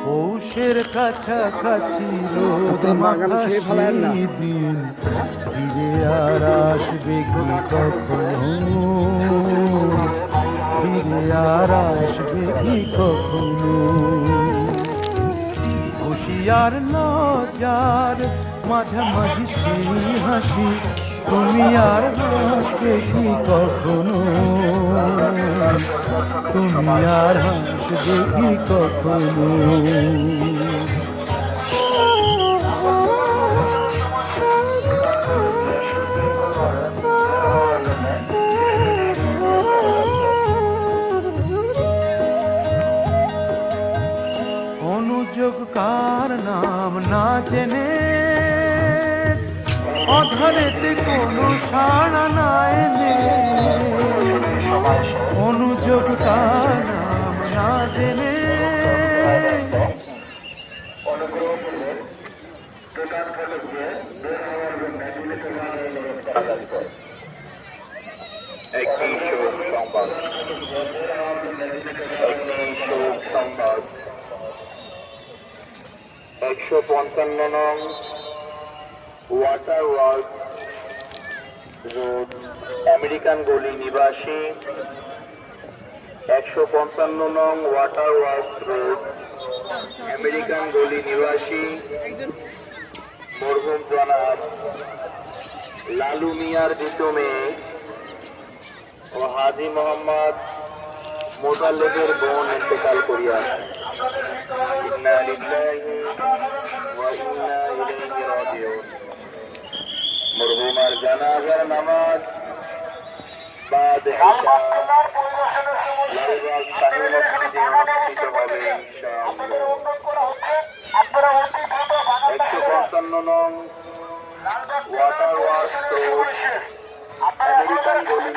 পৌষের কাছাকাছি রোদ মাখাশি দিন ফিরে আর আসবে কি কখনো, ফিরে আর আসবে কি কখনো। হুঁশিয়ার লজ্জার মাঝামাঝি সেই হাসি তুমি আর হাসবে কি কখনো, তুমি আর হাসবে কি কখনো। অনুযোগ কার নাম না জেনে অধরেতে কোনো সাড়া না এনে, অনুযোগ কার নাম না জেনে একটি শোক সংবাদ, শোক সংবাদ 155 নং ওয়াটার ওয়ার্ক রোড আমেরিকান গলি নিবাসী 155 নং ওয়াটার ওয়ার্ক রোড আমেরিকান গলি নিবাসী মরহুম জনাব লালু মিয়ার দ্বিতীয় মেয়ে ও হাজী মোহাম্মদ মোতালেবের বোন ইন্তেকাল করিয়াছেন। ইন্না লিল্লাহি ওয়া ইন্না ইলাইহি রাজিউন। মরহুমার জানাজার নামাজ বাদ ইশা লালবাগ শাহী মসজিদে অনুষ্ঠিত হবে ইনশাআল্লাহ। 155 নং ওয়াটার ওয়ার্ক রোড আমেরিকান গলি